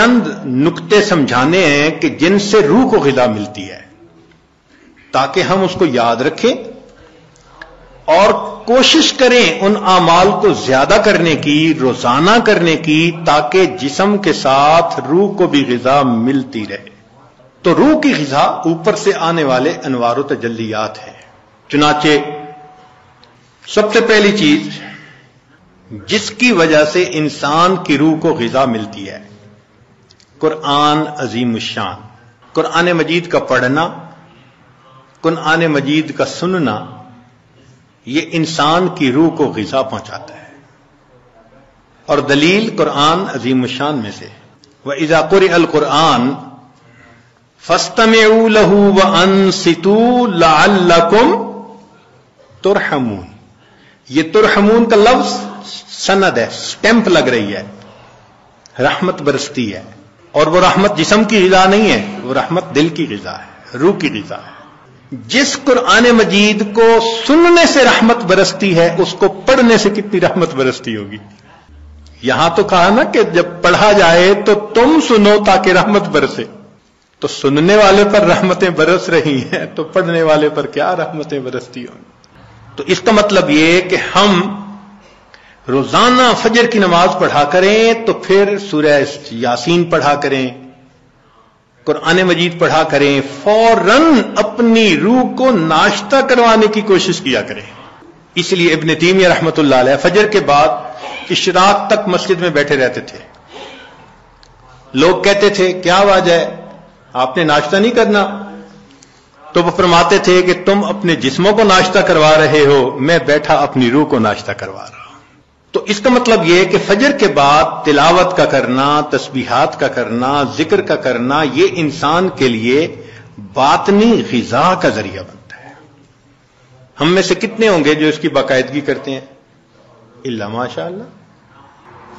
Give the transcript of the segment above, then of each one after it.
چند نکتے سمجھانے ہیں کہ جن سے روح کو غذا ملتی ہے، تاکہ ہم اس کو یاد رکھیں اور کوشش کریں ان اعمال کو زیادہ کرنے کی، روزانہ کرنے کی، تاکہ جسم کے ساتھ روح کو بھی غذا ملتی رہے۔ تو روح کی غذا اوپر سے آنے والے انوار و تجلیات ہیں۔ چنانچہ سب سے پہلی چیز جس کی وجہ سے انسان کی روح کو غذا ملتی ہے، قرآن عظیم الشان، قرآن مجید کا پڑھنا، قرآن مجید کا سننا، یہ انسان کی روح کو غذا پہنچاتا ہے۔ اور دلیل قرآن عظیم الشان میں سے وَإِذَا قُرِئَ الْقُرْآنُ فَاسْتَمِعُوا لَهُ وَأَنصِتُوا لَعَلَّكُمْ تُرْحَمُونَ۔ یہ ترحمون کا لفظ سند ہے، سٹیمپ لگ رہی ہے، رحمت برستی ہے، اور وہ رحمت جسم کی غذا نہیں ہے، وہ رحمت دل کی غذا ہے، روح کی غذا ہے۔ جس قرآن مجید کو سننے سے رحمت برستی ہے، اس کو پڑھنے سے کتنی رحمت برستی ہوگی۔ یہاں تو کہا نا کہ جب پڑھا جائے تو تم سنو تاکہ رحمت برسے، تو سننے والے پر رحمتیں برس رہی ہیں تو پڑھنے والے پر کیا رحمتیں برستی ہوں۔ تو اس کا مطلب یہ کہ ہم روزانہ فجر کی نماز پڑھا کریں، تو پھر سورہ یاسین پڑھا کریں، قرآن مجید پڑھا کریں، فوراً اپنی روح کو ناشتہ کروانے کی کوشش کیا کریں۔ اس لیے ابن تیمیہ رحمۃ اللہ علیہ فجر کے بعد اشراق تک مسجد میں بیٹھے رہتے تھے۔ لوگ کہتے تھے کیا وجہ ہے، آپ نے ناشتہ نہیں کرنا؟ تو وہ فرماتے تھے کہ تم اپنے جسموں کو ناشتہ کروا رہے ہو، میں بیٹھا اپنی روح کو ناشتہ کروا رہا ہوں۔ تو اس کا مطلب یہ کہ فجر کے بعد تلاوت کا کرنا، تسبیحات کا کرنا، ذکر کا کرنا، یہ انسان کے لیے باطنی غذا کا ذریعہ بنتا ہے۔ ہم میں سے کتنے ہوں گے جو اس کی باقاعدگی کرتے ہیں؟ الا ماشاء اللہ،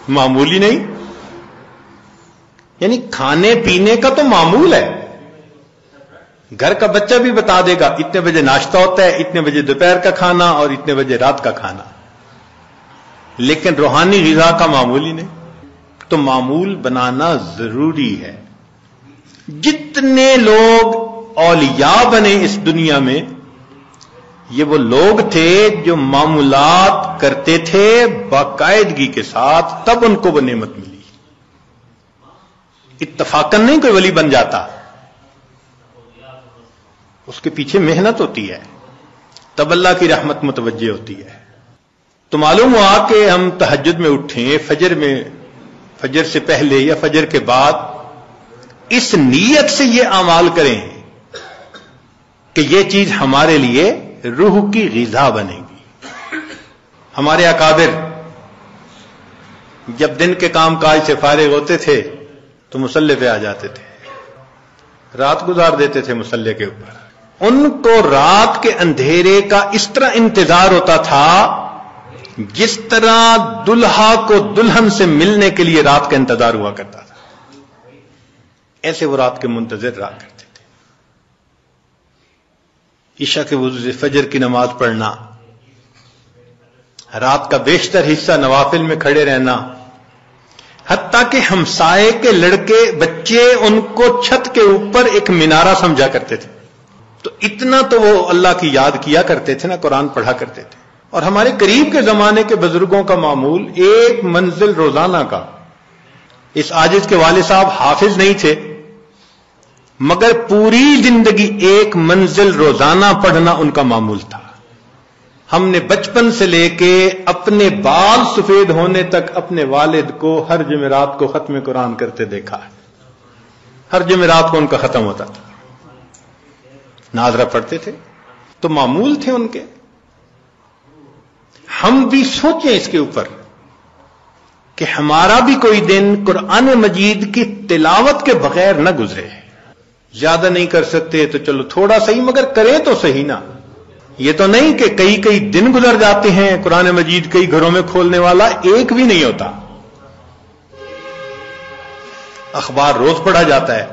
معمولی نہیں۔ یعنی کھانے پینے کا تو معمول ہے، گھر کا بچہ بھی بتا دے گا اتنے بجے ناشتہ ہوتا ہے، اتنے بجے دوپہر کا کھانا اور اتنے بجے رات کا کھانا، لیکن روحانی غذا کا معمول ہی نہیں۔ تو معمول بنانا ضروری ہے۔ جتنے لوگ اولیاء بنے اس دنیا میں، یہ وہ لوگ تھے جو معمولات کرتے تھے باقاعدگی کے ساتھ، تب ان کو وہ نعمت ملی۔ اتفاقاً نہیں کوئی ولی بن جاتا، اس کے پیچھے محنت ہوتی ہے، تب اللہ کی رحمت متوجہ ہوتی ہے۔ تو معلوم ہوا کہ ہم تہجد میں اٹھیں، فجر سے پہلے یا فجر کے بعد، اس نیت سے یہ اعمال کریں کہ یہ چیز ہمارے لیے روح کی غذا بنے گی۔ ہمارے اکابر جب دن کے کام کاج سے فارغ ہوتے تھے تو مصلی پہ آ جاتے تھے، رات گزار دیتے تھے مصلی کے اوپر۔ ان کو رات کے اندھیرے کا اس طرح انتظار ہوتا تھا جس طرح دلہا کو دلہن سے ملنے کے لیے رات کا انتظار ہوا کرتا تھا، ایسے وہ رات کے منتظر رہا کرتے تھے۔ عشاء کے وضو سے فجر کی نماز پڑھنا، رات کا بیشتر حصہ نوافل میں کھڑے رہنا، حتیٰ کہ ہمسائے کے لڑکے بچے ان کو چھت کے اوپر ایک مینارہ سمجھا کرتے تھے۔ تو اتنا تو وہ اللہ کی یاد کیا کرتے تھے نا، قرآن پڑھا کرتے تھے۔ اور ہمارے قریب کے زمانے کے بزرگوں کا معمول ایک منزل روزانہ کا۔ اس عاجز کے والد صاحب حافظ نہیں تھے، مگر پوری زندگی ایک منزل روزانہ پڑھنا ان کا معمول تھا۔ ہم نے بچپن سے لے کے اپنے بال سفید ہونے تک اپنے والد کو ہر جمعرات کو ختم قرآن کرتے دیکھا ہے۔ ہر جمعرات کو ان کا ختم ہوتا تھا، ناظرہ پڑھتے تھے، تو معمول تھے ان کے۔ ہم بھی سوچیں اس کے اوپر کہ ہمارا بھی کوئی دن قرآن مجید کی تلاوت کے بغیر نہ گزرے۔ زیادہ نہیں کر سکتے تو چلو تھوڑا صحیح، مگر کریں تو صحیح نا۔ یہ تو نہیں کہ کئی دن گزر جاتے ہیں قرآن مجید کئی گھروں میں کھولنے والا ایک بھی نہیں ہوتا۔ اخبار روز پڑھا جاتا ہے،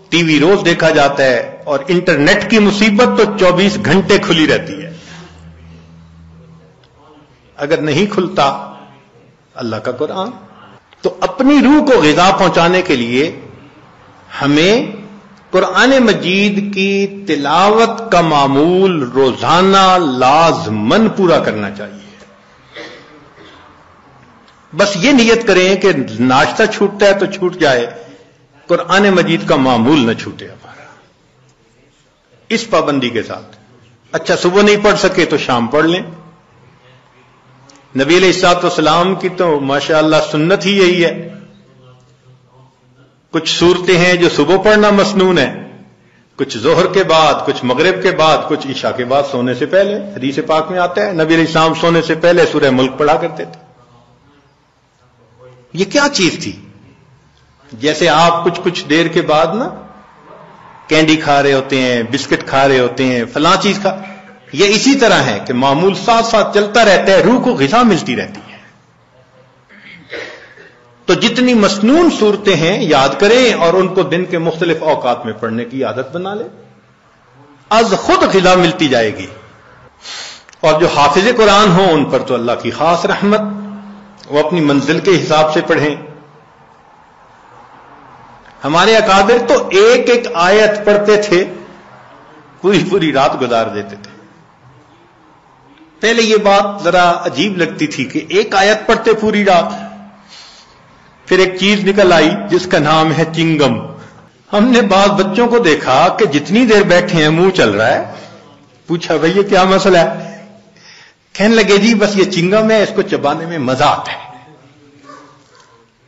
ٹی وی روز دیکھا جاتا ہے، اور انٹرنیٹ کی مصیبت تو 24 گھنٹے کھلی رہتی ہے۔ اگر نہیں کھلتا اللہ کا قرآن، تو اپنی روح کو غذا پہنچانے کے لیے ہمیں قرآن مجید کی تلاوت کا معمول روزانہ لازماً پورا کرنا چاہیے. بس یہ نیت کریں کہ ناشتہ چھوٹتا ہے تو چھوٹ جائے، قرآن مجید کا معمول نہ چھوٹے ہمارا، اس پابندی کے ساتھ. اچھا صبح نہیں پڑھ سکے تو شام پڑھ لیں. نبی علیہ الصلوۃ والسلام کی تو ماشاءاللہ سنت ہی یہی ہے. کچھ صورتیں ہیں جو صبح پڑھنا مسنون ہے، کچھ ظہر کے بعد، کچھ مغرب کے بعد، کچھ عشاء کے بعد سونے سے پہلے. حدیث پاک میں آتا ہے نبی علیہ السلام سونے سے پہلے سورہ ملک پڑھا کرتے تھے. یہ کیا چیز تھی؟ جیسے آپ کچھ دیر کے بعد نا کینڈی کھا رہے ہوتے ہیں، بسکٹ کھا رہے ہوتے ہیں، فلاں چیز کھا، یہ اسی طرح ہے کہ معمول ساتھ ساتھ چلتا رہتا ہے، روح کو غذا ملتی رہتی ہے. تو جتنی مسنون صورتیں ہیں یاد کریں اور ان کو دن کے مختلف اوقات میں پڑھنے کی عادت بنا لیں، از خود غذا ملتی جائے گی. اور جو حافظ قرآن ہوں ان پر تو اللہ کی خاص رحمت، وہ اپنی منزل کے حساب سے پڑھیں. ہمارے اکابر تو ایک ایک آیت پڑھتے تھے، پوری رات گزار دیتے تھے. پہلے یہ بات ذرا عجیب لگتی تھی کہ ایک آیت پڑھتے پوری رات. پھر ایک چیز نکل آئی جس کا نام ہے چنگم. ہم نے بعض بچوں کو دیکھا کہ جتنی دیر بیٹھے ہیں منہ چل رہا ہے. پوچھا بھئی یہ کیا مسئلہ ہے؟ کہنے لگے جی بس یہ چنگم ہے، اس کو چبانے میں مزہ آتا ہے.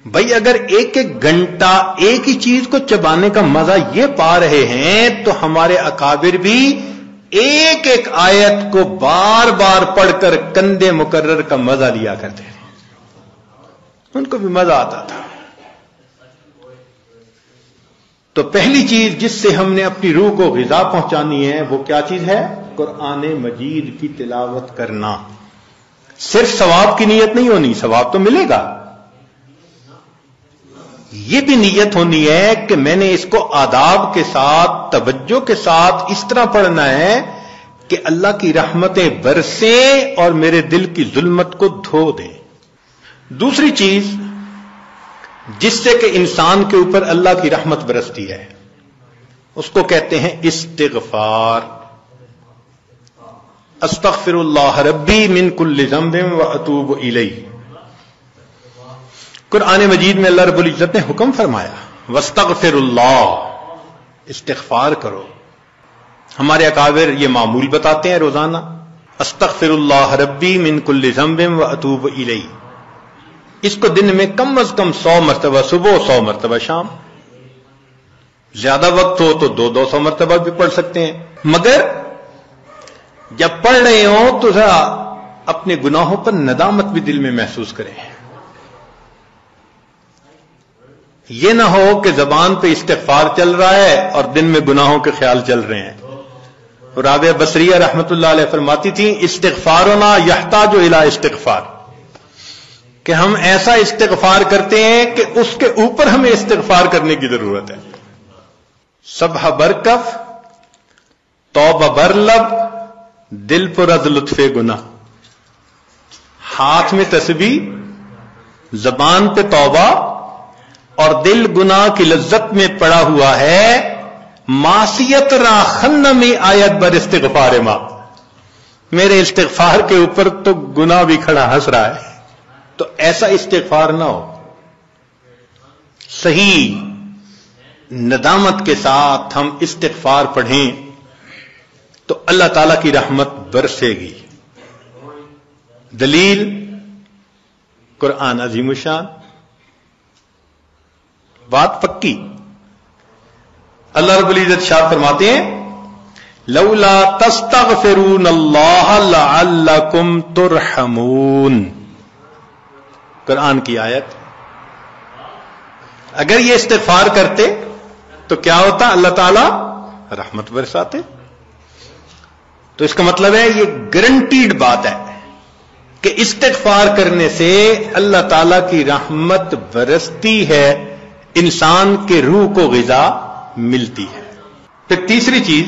بھئی اگر ایک ایک گھنٹہ ایک ہی چیز کو چبانے کا مزہ یہ پا رہے ہیں تو ہمارے اکابر بھی ایک ایک آیت کو بار بار پڑھ کر کندے مکرر کا مزہ لیا کرتے ہیں. ان کو بھی مزہ آتا تھا. تو پہلی چیز جس سے ہم نے اپنی روح کو غذا پہنچانی ہے وہ کیا چیز ہے؟ قرآن مجید کی تلاوت کرنا. صرف ثواب کی نیت نہیں ہونی، ثواب تو ملے گا، یہ بھی نیت ہونی ہے کہ میں نے اس کو آداب کے ساتھ، توجہ کے ساتھ اس طرح پڑھنا ہے کہ اللہ کی رحمتیں برسیں اور میرے دل کی ظلمت کو دھو دیں. دوسری چیز جس سے کہ انسان کے اوپر اللہ کی رحمت برستی ہے اس کو کہتے ہیں استغفار. استغفر اللہ ربی من کل ذنب واتوب الیہ. قرآن مجید میں اللہ رب العزت نے حکم فرمایا واستغفر اللہ، استغفار کرو. ہمارے اکابر یہ معمول بتاتے ہیں روزانہ، استغفر اللہ ربی من کل ذنب واتوب الیہ. اس کو دن میں کم از کم 100 مرتبہ صبح، 100 مرتبہ شام. زیادہ وقت ہو تو 200 مرتبہ بھی پڑھ سکتے ہیں. مگر جب پڑھ رہے ہوں تو ذرا اپنے گناہوں پر ندامت بھی دل میں محسوس کریں. یہ نہ ہو کہ زبان پہ استغفار چل رہا ہے اور دن میں گناہوں کے خیال چل رہے ہیں. رابعہ بصریہ رحمت اللہ علیہ فرماتی تھیں استغفارنا یحتاج الی استغفار، کہ ہم ایسا استغفار کرتے ہیں کہ اس کے اوپر ہمیں استغفار کرنے کی ضرورت ہے. سبح برکف، توبہ برلب، دل پر از لطف گناہ. ہاتھ میں تسبیح، زبان پہ توبہ اور دل گناہ کی لذت میں پڑا ہوا ہے. معصیت را خن میں آیت بر استغفار ما، میرے استغفار کے اوپر تو گناہ بھی کھڑا ہنس رہا ہے. تو ایسا استغفار نہ ہو. صحیح ندامت کے ساتھ ہم استغفار پڑھیں تو اللہ تعالی کی رحمت برسے گی. دلیل قرآن عظیم الشان، بات پکی. اللہ رب العزت شاد فرماتے ہیں لولا تستغفرون اللہ لعلکم ترحمون. قرآن کی آیت. اگر یہ استغفار کرتے تو کیا ہوتا؟ اللہ تعالی رحمت برساتے. تو اس کا مطلب ہے یہ گارنٹیڈ بات ہے کہ استغفار کرنے سے اللہ تعالی کی رحمت برستی ہے، انسان کے روح کو غذا ملتی ہے. پھر تیسری چیز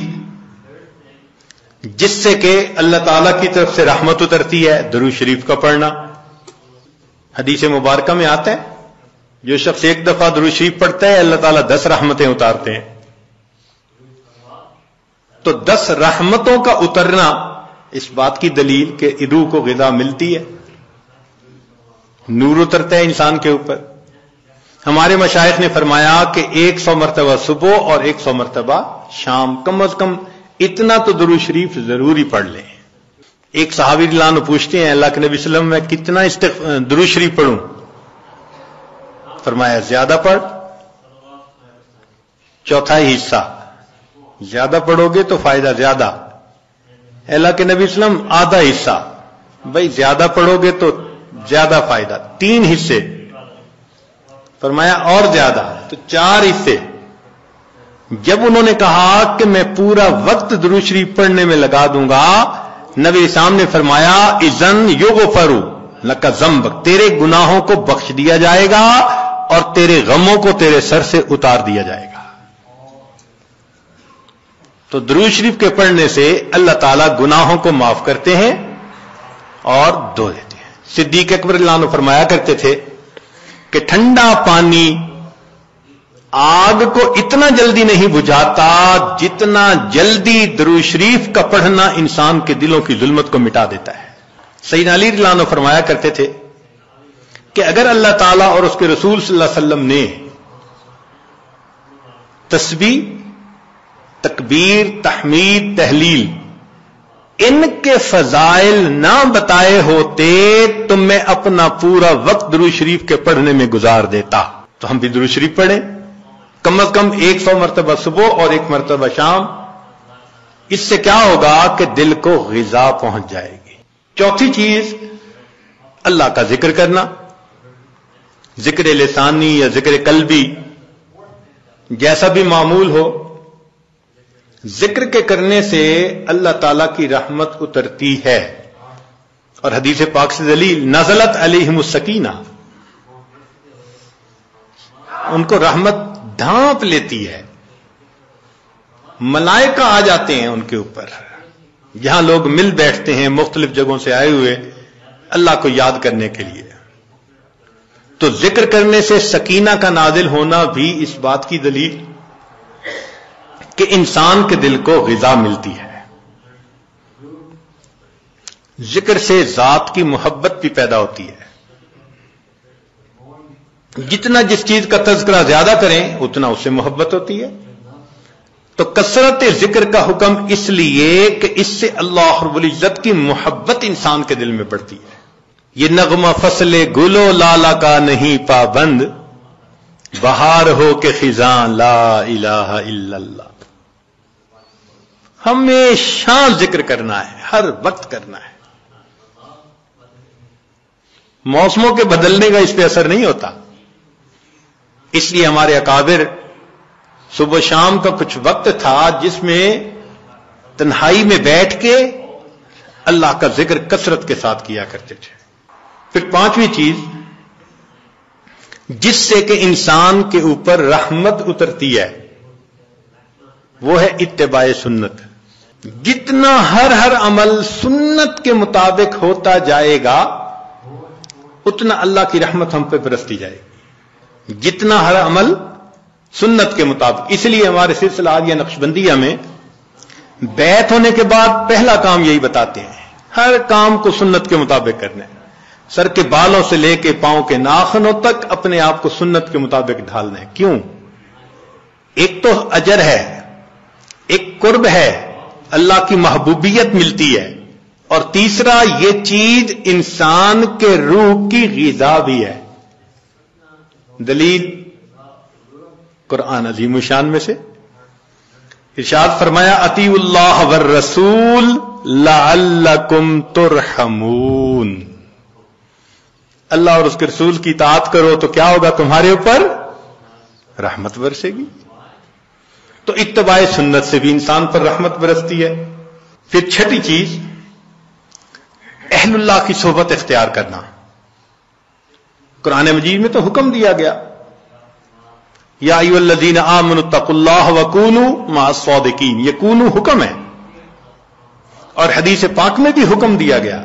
جس سے کہ اللہ تعالی کی طرف سے رحمت اترتی ہے، درود شریف کا پڑھنا. حدیث مبارکہ میں آتا ہے جو شخص ایک دفعہ درود شریف پڑھتا ہے اللہ تعالیٰ 10 رحمتیں اتارتے ہیں. تو 10 رحمتوں کا اترنا اس بات کی دلیل کہ روح کو غذا ملتی ہے، نور اترتا ہے انسان کے اوپر. ہمارے مشائخ نے فرمایا کہ 100 مرتبہ صبح اور 100 مرتبہ شام، کم از کم اتنا تو درود شریف ضروری پڑھ لیں. ایک صحابی رضی اللہ عنہ پوچھتے ہیں اللہ کے نبی صلی اللہ علیہ وسلم میں کتنا درود شریف پڑھوں؟ فرمایا زیادہ پڑھ، چوتھائی حصہ. زیادہ پڑھو گے تو فائدہ زیادہ. اللہ کے نبی صلی اللہ علیہ وسلم آدھا حصہ. بھائی زیادہ پڑھو گے تو زیادہ فائدہ. 3 حصے. فرمایا اور زیادہ تو 4 حصے. جب انہوں نے کہا کہ میں پورا وقت درود شریف پڑھنے میں لگا دوں گا، نبی اسلام نے فرمایا اذن یغفر لک ذنبک، تیرے گناہوں کو بخش دیا جائے گا اور تیرے غموں کو تیرے سر سے اتار دیا جائے گا. تو درود شریف کے پڑھنے سے اللہ تعالیٰ گناہوں کو معاف کرتے ہیں اور دھو دیتے ہیں. صدیق اکبر اللہ عنہ فرمایا کرتے تھے کہ ٹھنڈا پانی آگ کو اتنا جلدی نہیں بجھاتا جتنا جلدی درود شریف کا پڑھنا انسان کے دلوں کی ظلمت کو مٹا دیتا ہے. سیدنا علی رضی اللہ عنہ فرمایا کرتے تھے کہ اگر اللہ تعالیٰ اور اس کے رسول صلی اللہ علیہ وسلم نے تسبیح، تکبیر، تحمید، تحلیل ان کے فضائل نہ بتائے ہوتے تو میں اپنا پورا وقت درود شریف کے پڑھنے میں گزار دیتا. تو ہم بھی درود شریف پڑھیں کم از کم 100 مرتبہ صبح اور 1 مرتبہ شام. اس سے کیا ہوگا کہ دل کو غذا پہنچ جائے گی. چوتھی چیز اللہ کا ذکر کرنا، ذکر لسانی یا ذکر قلبی جیسا بھی معمول ہو. ذکر کے کرنے سے اللہ تعالی کی رحمت اترتی ہے. اور حدیث پاک سے دلیل نزلت علیہم السکینہ، ان کو رحمت ڈھانپ لیتی ہے. ملائکہ آ جاتے ہیں ان کے اوپر. جہاں لوگ مل بیٹھتے ہیں مختلف جگہوں سے آئے ہوئے اللہ کو یاد کرنے کے لیے، تو ذکر کرنے سے سکینہ کا نازل ہونا بھی اس بات کی دلیل کہ انسان کے دل کو غذا ملتی ہے. ذکر سے ذات کی محبت بھی پیدا ہوتی ہے. جتنا جس چیز کا تذکرہ زیادہ کریں اتنا اس سے محبت ہوتی ہے. تو کثرت ذکر کا حکم اس لیے کہ اس سے اللہ رب العزت کی محبت انسان کے دل میں بڑھتی ہے. یہ نغمہ فصل گلو لالا کا نہیں پابند، بہار ہو کہ خزاں لا الہ الا اللہ. ہمیشہ ذکر کرنا ہے، ہر وقت کرنا ہے. موسموں کے بدلنے کا اس پہ اثر نہیں ہوتا. اس لیے ہمارے اکابر صبح شام کا کچھ وقت تھا جس میں تنہائی میں بیٹھ کے اللہ کا ذکر کثرت کے ساتھ کیا کرتے تھے. پھر 5ویں چیز جس سے کہ انسان کے اوپر رحمت اترتی ہے وہ ہے اتباع سنت. جتنا ہر عمل سنت کے مطابق ہوتا جائے گا اتنا اللہ کی رحمت ہم پہ برستی جائے گی. جتنا ہر عمل سنت کے مطابق. اس لیے ہمارے سلسلہ عالیہ نقشبندیہ میں بیعت ہونے کے بعد پہلا کام یہی بتاتے ہیں، ہر کام کو سنت کے مطابق کرنا ہے. سر کے بالوں سے لے کے پاؤں کے ناخنوں تک اپنے آپ کو سنت کے مطابق ڈھالنا ہے. کیوں؟ ایک تو اجر ہے، ایک قرب ہے، اللہ کی محبوبیت ملتی ہے، اور تیسرا یہ چیز انسان کے روح کی غذا بھی ہے. دلیل قرآن عظیم الشان میں سے ارشاد فرمایا اطیعوا اللہ والرسول لعلکم ترحمون. اللہ اور اس کے رسول کی اطاعت کرو تو کیا ہوگا؟ تمہارے اوپر رحمت برسے گی. تو اتباع سنت سے بھی انسان پر رحمت برستی ہے. پھر 6ٹھی چیز اہل اللہ کی صحبت اختیار کرنا. قرآن مجید میں تو حکم دیا گیا یا ایھا الذین آمنوا اتقوا اللہ وکونوا مع الصادقین. یہ کونوا حکم ہے، اور حدیث پاک میں بھی حکم دیا گیا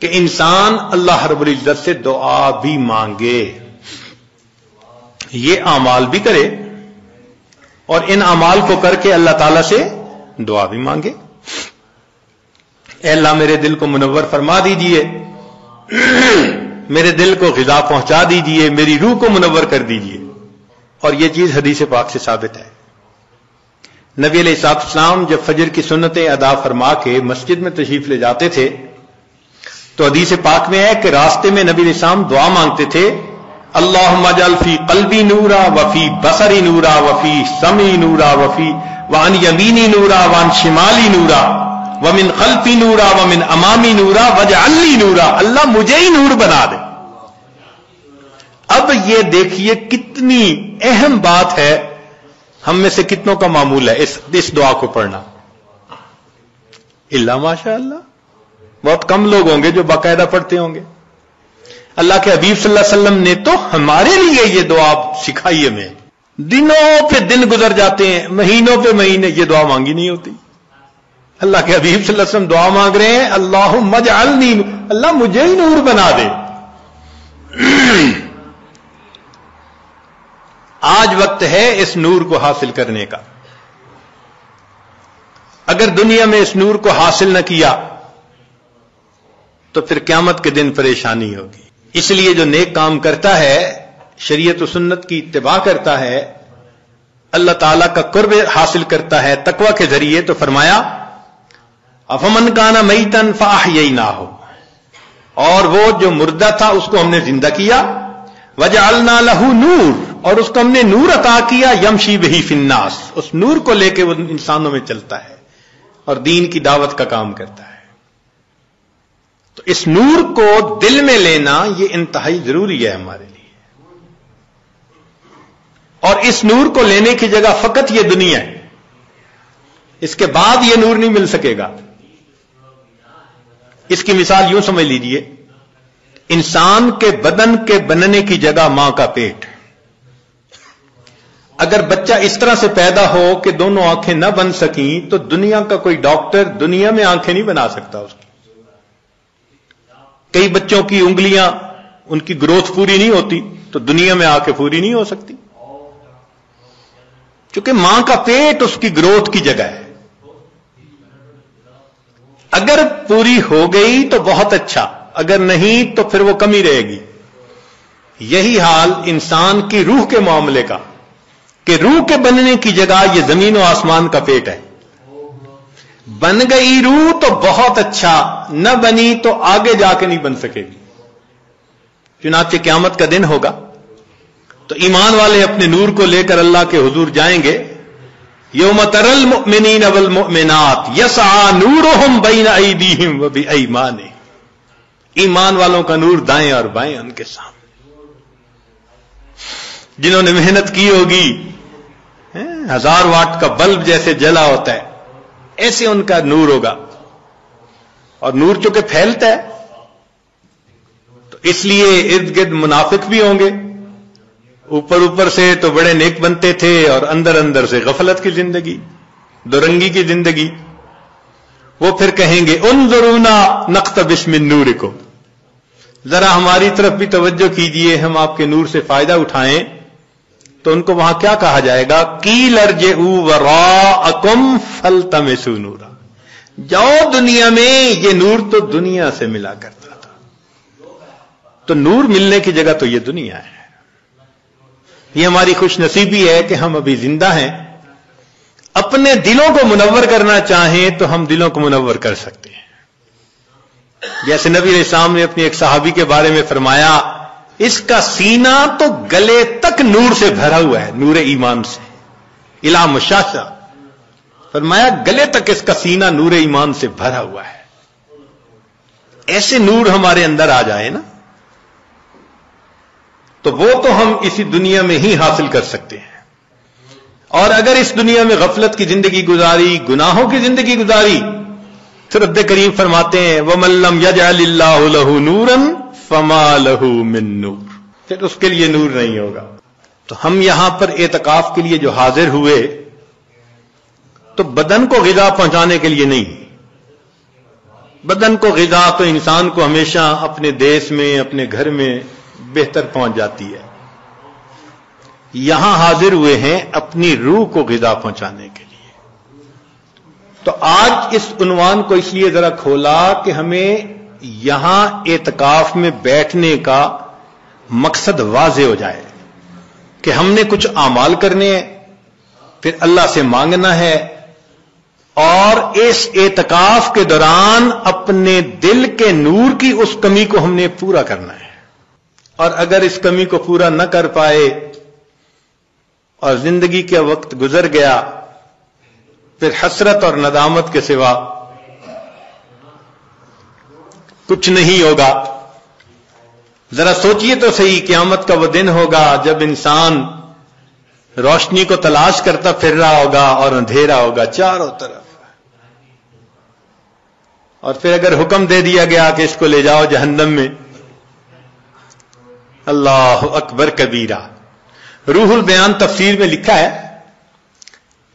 کہ انسان اللہ رب العزت سے دعا بھی مانگے، یہ اعمال بھی کرے اور ان اعمال کو کر کے اللہ تعالی سے دعا بھی مانگے۔ اے اللہ میرے دل کو منور فرما دیجئے، میرے دل کو غذا پہنچا دیجئے، میری روح کو منور کر دیجئے۔ اور یہ چیز حدیث پاک سے ثابت ہے۔ نبی علیہ السلام جب فجر کی سنتیں ادا فرما کے مسجد میں تشریف لے جاتے تھے تو حدیث پاک میں ہے کہ راستے میں نبی علیہ السلام دعا مانگتے تھے، اللہم اجعل فی قلبی نورا وفی بصری نورا وفی سمعی نورا وفی وعن یمینی نورا وعن شمالی نورا ومن خلفی نورا ومن امامی نورا واجعل لی نورا، اللہ مجھے ہی نور بنا دے۔ اب یہ دیکھیے کتنی اہم بات ہے، ہم میں سے کتنوں کا معمول ہے اس دعا کو پڑھنا؟ اللہ ماشاء اللہ بہت کم لوگ ہوں گے جو باقاعدہ پڑھتے ہوں گے۔ اللہ کے حبیب صلی اللہ علیہ وسلم نے تو ہمارے لیے یہ دعا سکھائی ہمیں، دنوں پہ دن گزر جاتے ہیں، مہینوں پہ مہینے، یہ دعا مانگی نہیں ہوتی۔ اللہ کے حبیب صلی اللہ علیہ وسلم دعا مانگ رہے ہیں، اللہم اجعلنی، اللہ مجھے ہی نور بنا دے۔ آج وقت ہے اس نور کو حاصل کرنے کا۔ اگر دنیا میں اس نور کو حاصل نہ کیا تو پھر قیامت کے دن پریشانی ہوگی۔ اس لیے جو نیک کام کرتا ہے، شریعت و سنت کی اتباع کرتا ہے، اللہ تعالیٰ کا قرب حاصل کرتا ہے تقوی کے ذریعے، تو فرمایا افمن کان میتن فاحییناہ، اور وہ جو مردہ تھا اس کو ہم نے زندہ کیا، وجعلنا لہ نور، اور اس کو ہم نے نور عطا کیا، یمشی بہ فی الناس، اس نور کو لے کے وہ انسانوں میں چلتا ہے اور دین کی دعوت کا کام کرتا ہے۔ تو اس نور کو دل میں لینا یہ انتہائی ضروری ہے ہمارے لیے، اور اس نور کو لینے کی جگہ فقط یہ دنیا ہے، اس کے بعد یہ نور نہیں مل سکے گا۔ اس کی مثال یوں سمجھ لیجئے، انسان کے بدن کے بننے کی جگہ ماں کا پیٹ۔ اگر بچہ اس طرح سے پیدا ہو کہ دونوں آنکھیں نہ بن سکیں تو دنیا کا کوئی ڈاکٹر دنیا میں آنکھیں نہیں بنا سکتا اس کی۔ کئی بچوں کی انگلیاں، ان کی گروتھ پوری نہیں ہوتی تو دنیا میں آ کے پوری نہیں ہو سکتی، کیونکہ ماں کا پیٹ اس کی گروتھ کی جگہ ہے۔ اگر پوری ہو گئی تو بہت اچھا، اگر نہیں تو پھر وہ کمی رہے گی۔ یہی حال انسان کی روح کے معاملے کا، کہ روح کے بننے کی جگہ یہ زمین و آسمان کا پیٹ ہے۔ بن گئی روح تو بہت اچھا، نہ بنی تو آگے جا کے نہیں بن سکے گی۔ چنانچہ قیامت کا دن ہوگا تو ایمان والے اپنے نور کو لے کر اللہ کے حضور جائیں گے۔ یوم تری المؤمنین والمؤمنات یسعی نورہم بین ایدیہم وبایمانہم، ایمان والوں کا نور دائیں اور بائیں ان کے سامنے۔ جنہوں نے محنت کی ہوگی، 1000 واٹ کا بلب جیسے جلا ہوتا ہے ایسے ان کا نور ہوگا، اور نور چونکہ پھیلتا ہے تو اس لیے ارد گرد منافق بھی ہوں گے۔ اوپر سے تو بڑے نیک بنتے تھے اور اندر سے غفلت کی زندگی، دورنگی کی زندگی۔ وہ پھر کہیں گے انظرونا نقتبس من نورکم، ذرا ہماری طرف بھی توجہ کیجئے، ہم آپ کے نور سے فائدہ اٹھائیں۔ تو ان کو وہاں کیا کہا جائے گا؟ قیل ارجعوا وراءکم فالتمسوا نورا، جاؤ دنیا میں، یہ نور تو دنیا سے ملا کرتا تھا۔ تو نور ملنے کی جگہ تو یہ دنیا ہے۔ یہ ہماری خوش نصیبی ہے کہ ہم ابھی زندہ ہیں۔ اپنے دلوں کو منور کرنا چاہیں تو ہم دلوں کو منور کر سکتے ہیں۔ جیسے نبی علیہ السلام نے اپنی ایک صحابی کے بارے میں فرمایا، اس کا سینہ تو گلے تک نور سے بھرا ہوا ہے، نور ایمان سے، الا مشاشا، فرمایا گلے تک اس کا سینہ نور ایمان سے بھرا ہوا ہے۔ ایسے نور ہمارے اندر آ جائے نا تو وہ تو ہم اسی دنیا میں ہی حاصل کر سکتے ہیں۔ اور اگر اس دنیا میں غفلت کی زندگی گزاری، گناہوں کی زندگی گزاری، تو رب کریم فرماتے ہیں وَمَن لَّمْ يَجْعَلِ اللَّهُ لَهُ نُورًا فَمَا لَهُ مِن نُور، پھر اس کے لیے نور نہیں ہوگا۔ تو ہم یہاں پر اعتکاف کے لیے جو حاضر ہوئے تو بدن کو غذا پہنچانے کے لیے نہیں، بدن کو غذا تو انسان کو ہمیشہ اپنے دیش میں اپنے گھر میں بہتر پہنچ جاتی ہے. یہاں حاضر ہوئے ہیں اپنی روح کو غذا پہنچانے کے لیے. تو آج اس عنوان کو اس لیے ذرا کھولا کہ ہمیں یہاں اعتکاف میں بیٹھنے کا مقصد واضح ہو جائے کہ ہم نے کچھ اعمال کرنے ہیں، پھر اللہ سے مانگنا ہے، اور اس اعتکاف کے دوران اپنے دل کے نور کی اس کمی کو ہم نے پورا کرنا ہے. اور اگر اس کمی کو پورا نہ کر پائے اور زندگی کا وقت گزر گیا، پھر حسرت اور ندامت کے سوا کچھ نہیں ہوگا. ذرا سوچئے تو صحیح، قیامت کا وہ دن ہوگا جب انسان روشنی کو تلاش کرتا پھر رہا ہوگا اور اندھیرا ہوگا چاروں طرف، اور پھر اگر حکم دے دیا گیا کہ اس کو لے جاؤ جہنم میں، اللہ اکبر کبیرہ. روح البیان تفسیر میں لکھا ہے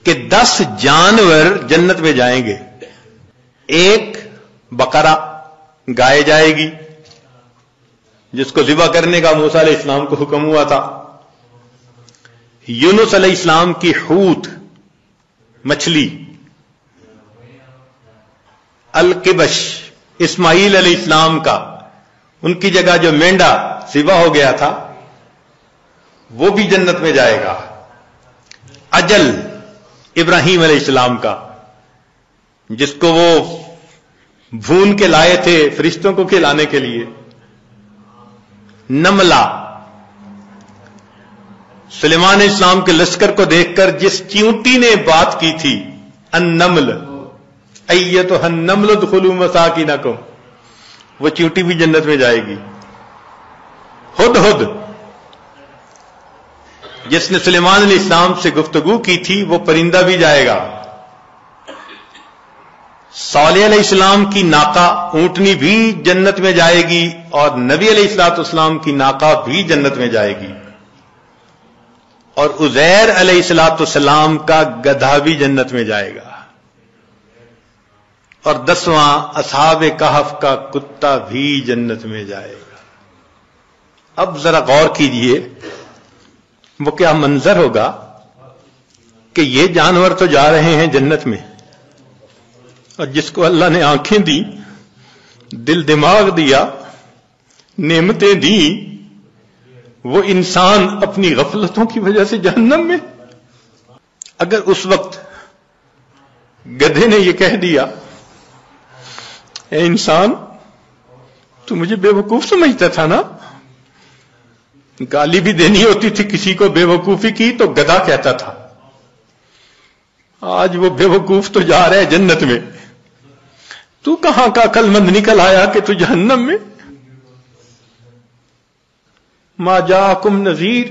کہ 10 جانور جنت میں جائیں گے. ایک بقرہ گائے جائے گی جس کو ذبح کرنے کا موسیٰ علیہ السلام کو حکم ہوا تھا. یونس علیہ السلام کی حوت مچھلی، القبش اسماعیل علیہ السلام کا، ان کی جگہ جو مینڈا ذبح ہو گیا تھا وہ بھی جنت میں جائے گا. اجل ابراہیم علیہ السلام کا، جس کو وہ بھون کے لائے تھے فرشتوں کو کھلانے کے لیے. نملہ سلیمان علیہ السلام کے لشکر کو دیکھ کر جس چیونٹی نے بات کی تھی، النمل ایتھا النمل ادخلوا مساکنکم، وہ چیونٹی بھی جنت میں جائے گی. ہدہد جس نے سلیمان علیہ السلام سے گفتگو کی تھی وہ پرندہ بھی جائے گا. صالح علیہ السلام کی ناقہ اونٹنی بھی جنت میں جائے گی، اور نبی علیہ الصلوۃ والسلام کی ناقہ بھی جنت میں جائے گی. اور عزیر علیہ الصلوۃ والسلام کا گدھا بھی جنت میں جائے گا. اور 10واں اصحاب کہف کا کتا بھی جنت میں جائے گا. اب ذرا غور کیجئے وہ کیا منظر ہوگا کہ یہ جانور تو جا رہے ہیں جنت میں، اور جس کو اللہ نے آنکھیں دی، دل دماغ دیا، نعمتیں دی، وہ انسان اپنی غفلتوں کی وجہ سے جہنم میں. اگر اس وقت گدھے نے یہ کہہ دیا، اے انسان تو مجھے بے وقوف سمجھتا تھا نا، گالی بھی دینی ہوتی تھی کسی کو بے وقوفی کی تو گدھا کہتا تھا. آج وہ بے وقوف تو جا رہا ہے جنت میں، تو کہاں کا عقل مند نکل آیا کہ تو جہنم میں. ما جاءکم نذیر،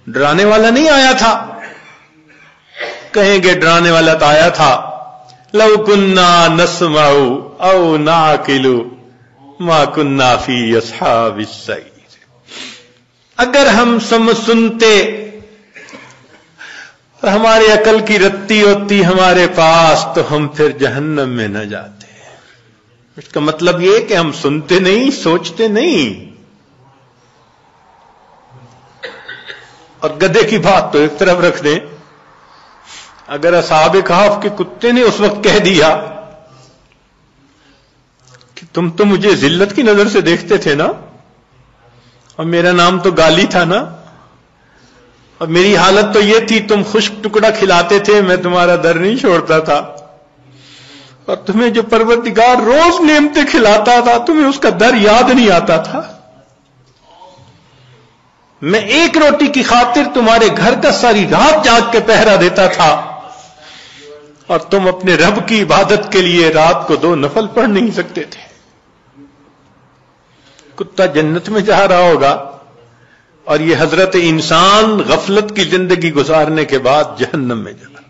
ڈرانے والا نہیں آیا تھا. کہیں گے ڈرانے والا تو آیا تھا. لو کننا نسمع او نعقل ما کننا فی اصحاب السعیر، اگر ہم سنتے، ہماری عقل کی رتی ہوتی ہمارے پاس، تو ہم پھر جہنم میں نہ جاتے. اس کا مطلب یہ کہ ہم سنتے نہیں، سوچتے نہیں. اور گدھے کی بات تو ایک طرف رکھ دیں، اگر اصحاب کہف کے کتے نے اس وقت کہہ دیا کہ تم تو مجھے ذلت کی نظر سے دیکھتے تھے نا، اور میرا نام تو گالی تھا نا، اور میری حالت تو یہ تھی تم خشک ٹکڑا کھلاتے تھے، میں تمہارا در نہیں چھوڑتا تھا، اور تمہیں جو پروردگار روز نعمتیں کھلاتا تھا تمہیں اس کا در یاد نہیں آتا تھا. میں ایک روٹی کی خاطر تمہارے گھر کا ساری رات جاگ کے پہرا دیتا تھا، اور تم اپنے رب کی عبادت کے لیے رات کو 2 نفل پڑھ نہیں سکتے تھے. کتا جنت میں جا رہا ہوگا، اور یہ حضرت انسان غفلت کی زندگی گزارنے کے بعد جہنم میں جا رہا.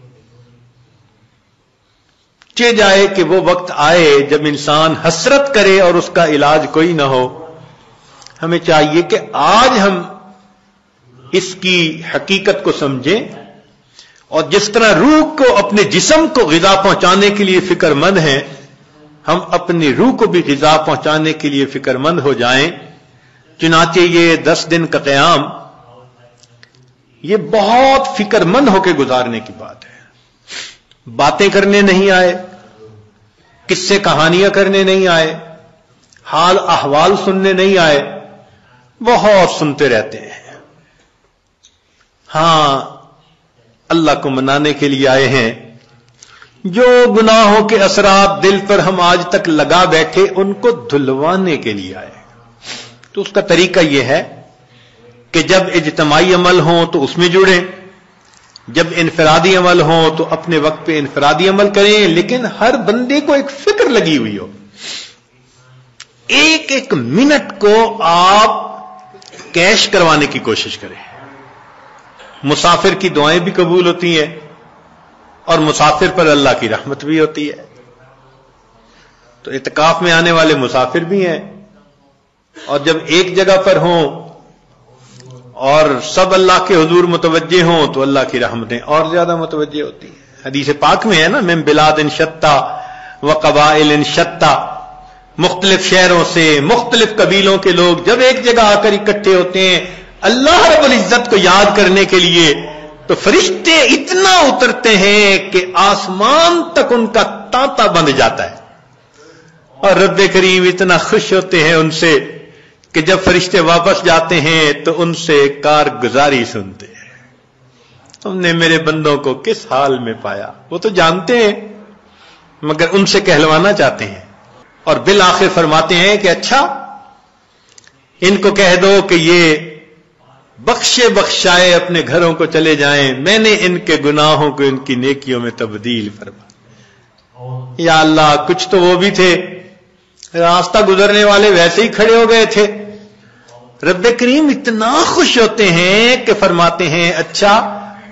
چہ جائے کہ وہ وقت آئے جب انسان حسرت کرے اور اس کا علاج کوئی نہ ہو. ہمیں چاہیے کہ آج ہم اس کی حقیقت کو سمجھیں، اور جس طرح روح کو اپنے جسم کو غذا پہنچانے کے لیے فکر مند ہیں، ہم اپنی روح کو بھی غذا پہنچانے کے لیے فکر مند ہو جائیں. چنانچہ یہ 10 دن کا قیام یہ بہت فکر مند ہو کے گزارنے کی بات ہے. باتیں کرنے نہیں آئے, قصے کہانیاں کرنے نہیں آئے, حال احوال سننے نہیں آئے, بہت سنتے رہتے ہیں. ہاں اللہ کو منانے کے لیے آئے ہیں. جو گناہوں کے اثرات دل پر ہم آج تک لگا بیٹھے ان کو دھلوانے کے لیے آئے. تو اس کا طریقہ یہ ہے کہ جب اجتماعی عمل ہوں تو اس میں جڑیں, جب انفرادی عمل ہوں تو اپنے وقت پہ انفرادی عمل کریں, لیکن ہر بندے کو ایک فکر لگی ہوئی ہو. ایک ایک منٹ کو آپ کیش کروانے کی کوشش کریں. مسافر کی دعائیں بھی قبول ہوتی ہیں اور مسافر پر اللہ کی رحمت بھی ہوتی ہے. تو اعتکاف میں آنے والے مسافر بھی ہیں, اور جب ایک جگہ پر ہوں اور سب اللہ کے حضور متوجہ ہوں تو اللہ کی رحمتیں اور زیادہ متوجہ ہوتی ہیں. حدیث پاک میں ہے نا, من بلاد شتّا و قبائل شتّا, مختلف شہروں سے مختلف قبیلوں کے لوگ جب ایک جگہ آ کر اکٹھے ہوتے ہیں اللہ رب العزت کو یاد کرنے کے لیے, تو فرشتے اتنا اترتے ہیں کہ آسمان تک ان کا تانتا بند جاتا ہے. اور رب کریم اتنا خوش ہوتے ہیں ان سے کہ جب فرشتے واپس جاتے ہیں تو ان سے کارگزاری سنتے ہیں. تم نے میرے بندوں کو کس حال میں پایا. وہ تو جانتے ہیں مگر ان سے کہلوانا چاہتے ہیں, اور بالآخر فرماتے ہیں کہ اچھا ان کو کہہ دو کہ یہ بخشے بخشائے اپنے گھروں کو چلے جائیں, میں نے ان کے گناہوں کو ان کی نیکیوں میں تبدیل فرما. یا اللہ کچھ تو وہ بھی تھے راستہ گزرنے والے ویسے ہی کھڑے ہو گئے تھے. رب کریم اتنا خوش ہوتے ہیں کہ فرماتے ہیں اچھا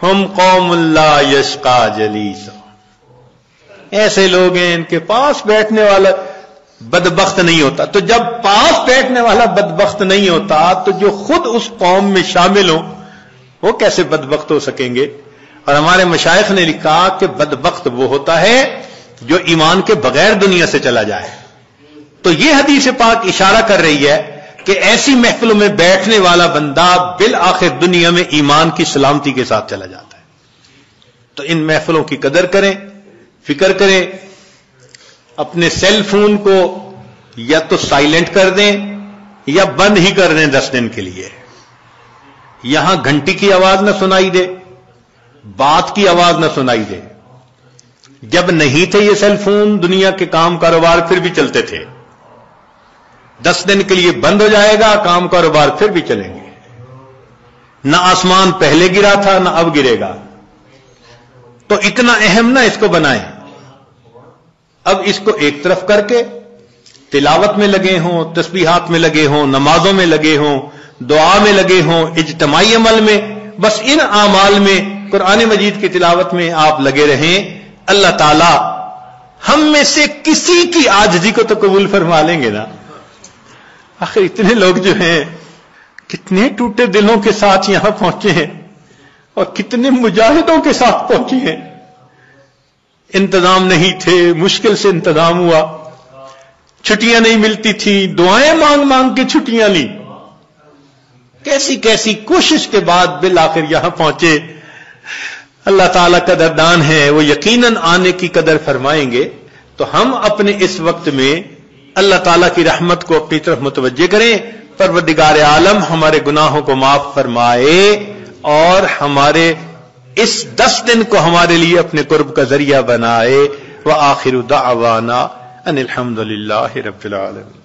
ہم قوم لا یشقا جلیس, ایسے لوگ ہیں ان کے پاس بیٹھنے والا بدبخت نہیں ہوتا. تو جب پاس بیٹھنے والا بدبخت نہیں ہوتا تو جو خود اس قوم میں شامل ہوں وہ کیسے بدبخت ہو سکیں گے. اور ہمارے مشائخ نے لکھا کہ بدبخت وہ ہوتا ہے جو ایمان کے بغیر دنیا سے چلا جائے. تو یہ حدیث پاک اشارہ کر رہی ہے کہ ایسی محفلوں میں بیٹھنے والا بندہ بالآخر دنیا میں ایمان کی سلامتی کے ساتھ چلا جاتا ہے. تو ان محفلوں کی قدر کریں, فکر کریں. اپنے سیل فون کو یا تو سائلنٹ کر دیں یا بند ہی کر دیں 10 دن کے لیے. یہاں گھنٹی کی آواز نہ سنائی دے, بات کی آواز نہ سنائی دے. جب نہیں تھے یہ سیل فون دنیا کے کام کاروبار پھر بھی چلتے تھے. 10 دن کے لیے بند ہو جائے گا, کام کاروبار پھر بھی چلیں گے. نہ آسمان پہلے گرا تھا نہ اب گرے گا. تو اتنا اہم نہ اس کو بنائیں. اب اس کو ایک طرف کر کے تلاوت میں لگے ہوں, تسبیحات میں لگے ہوں, نمازوں میں لگے ہوں, دعا میں لگے ہوں, اجتماعی عمل میں, بس ان اعمال میں قرآن مجید کی تلاوت میں آپ لگے رہیں. اللہ تعالی ہم میں سے کسی کی عاجزی کو تو قبول فرما لیں گے نا. آخر اتنے لوگ جو ہیں کتنے ٹوٹے دلوں کے ساتھ یہاں پہنچے ہیں اور کتنے مجاہدوں کے ساتھ پہنچے ہیں. انتظام نہیں تھے, مشکل سے انتظام ہوا, چھٹیاں نہیں ملتی تھی, دعائیں مانگ مانگ کے چھٹیاں لی, کیسی کیسی کوشش کے بعد بالآخر یہاں پہنچے. اللہ تعالیٰ قدردان ہے, وہ یقیناً آنے کی قدر فرمائیں گے. تو ہم اپنے اس وقت میں اللہ تعالیٰ کی رحمت کو اپنی طرف متوجہ کریں. پروردگار عالم ہمارے گناہوں کو معاف فرمائے اور ہمارے اس 10 دن کو ہمارے لیے اپنے قرب کا ذریعہ بنائے. وآخر دعوانا ان الحمد للہ رب العالمین.